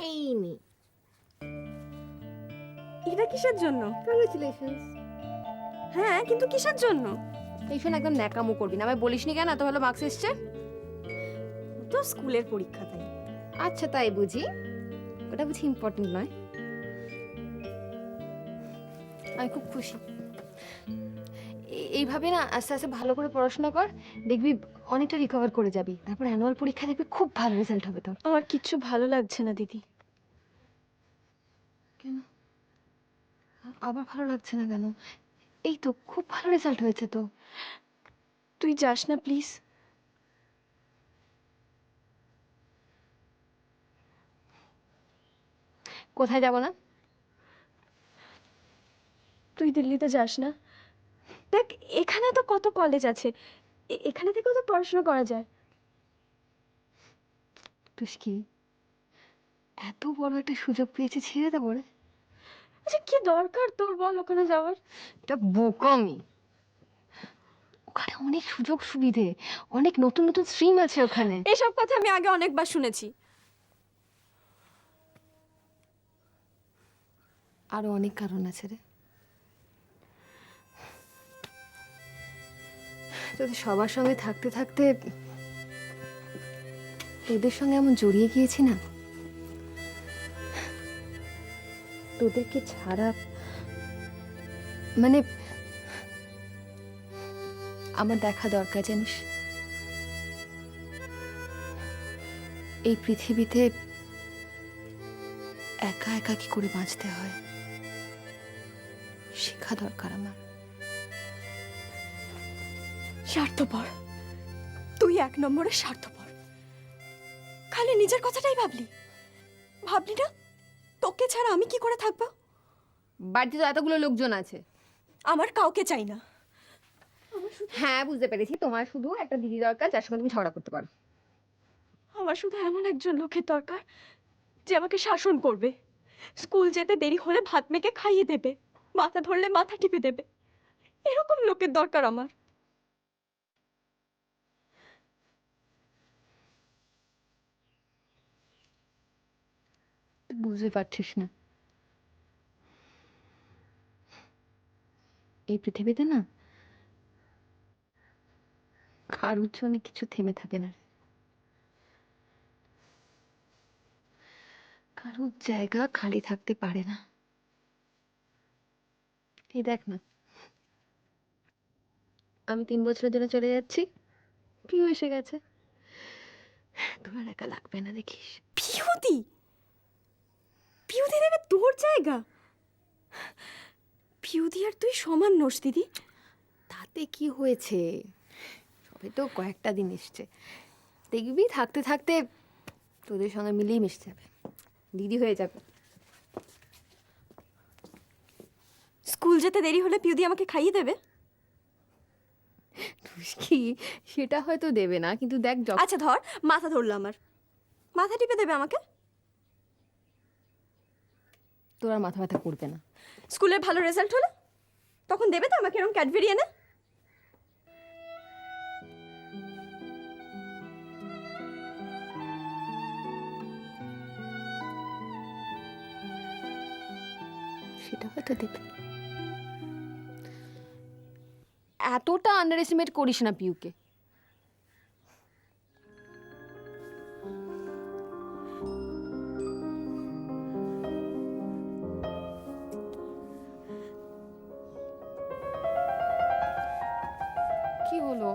এই নে। এটা কিসের জন্য? কংগ্রেচুলেশনস। হ্যাঁ, কিন্তু কিসের জন্য? এই শোন, একদম ন্যাকামো করবি না। আমায় বলিসনি কেন এত ভালো মার্কস এসছে? তো স্কুলের পরীক্ষা তাই। আচ্ছা, তাই বুঝি? ওটা বুঝি ইম্পর্টেন্ট নয়? আমি খুব খুশি। এইভাবে না আস্তে আস্তে ভালো করে পড়াশোনা কর, দেখবি অনেকটা রিকভার করে যাবি। তারপর অ্যানুয়াল পরীক্ষা দেখবি খুব ভালো রেজাল্ট হবে তোর। আমার কিচ্ছু ভালো লাগছে না দিদি। কেন? আবার ভালো লাগছে না কেন? এই তো খুব ভালো রেজাল্ট হয়েছে তো। তুই যাস না প্লিজ। কোথায় যাব না? তুই দিল্লিতে যাস না? দেখ, এখানে তো কত কলেজ আছে, এখানে থেকেও তো পড়াশোনা করা যায়। তুষ্কি, এত বড় একটা সুযোগ পেয়েছি, ছেড়ে দেবো রে? আচ্ছা, কি দরকার তোর বল ওখানে যাওয়ার? এটা বোকামি। ওখানে অনেক সুযোগ সুবিধে, অনেক নতুন নতুন স্ট্রিম আছে ওখানে। এসব কথা আমি আগে অনেকবার শুনেছি। আরো অনেক কারণ আছে রে। যদি সবার সঙ্গে থাকতে থাকতে তোদের সঙ্গে এমন জড়িয়ে গিয়েছি না, তোদেরকে ছাড়া মানে আমার দেখা দরকার, জানিস? এই পৃথিবীতে একা একা কি করে বাঁচতে হয় শেখা দরকার আমার। স্বার্থপর, তুই এক নম্বরের স্বার্থপর। খালি নিজের কথাটাই ভাবলি না তোকে ছাড়া আমি কি করে থাকবো? বাড়িতে তো এতগুলো লোকজন আছে। আমার কাউকে চাই না। হ্যাঁ, বুঝতে পেরেছি, তোমার শুধু একটা দিদি দরকার যার সঙ্গে তুমি ঝগড়া করতে পারো। আমার শুধু এমন একজন লোকের দরকার যে আমাকে শাসন করবে, স্কুল যেতে দেরি হলে ভাত মেখে খাইয়ে দেবে, মাথা ধরলে মাথা টিপে দেবে। এরকম লোকের দরকার আমার। তুই বুঝতে পারছিস না, এই পৃথিবীতে না কারোর জন্য কিছু থেমে থাকে না। কারোর জায়গা খালি থাকতে পারে না। এই দেখ না, আমি 3 বছরের জন্য চলে যাচ্ছি, পিউ এসে গেছে। তোমার একা লাগবে না, দেখিস। পিহুদি, পিহুদি নেবে তোর জায়গা? পিহুদি আর তুই সমান নোস দিদি। তাতে কি হয়েছে? সবে তো কয়েকটা দিন এসছে, দেখবি থাকতে থাকতে তোদের সঙ্গে মিলিয়ে মিশে যাবে, দিদি হয়ে যাবে। স্কুল যেতে দেরি হলে পিহুদি আমাকে খাইয়ে দেবে? কি, সেটা হয়তো দেবে না, কিন্তু দেখ আচ্ছা ধর, মাথা ধরলো আমার, মাথা টিপে দেবে আমাকে? তোর আর মাথা ব্যথা করবে না। স্কুলের ভালো রেজাল্ট হলো তখন দেবে তো আমাকে এরকম ক্যাডবেরি এনে? সেটা হয়তো দেবে। এতটা আন্ডার এস্টিমেট করিস না পিউকে। কি হলো?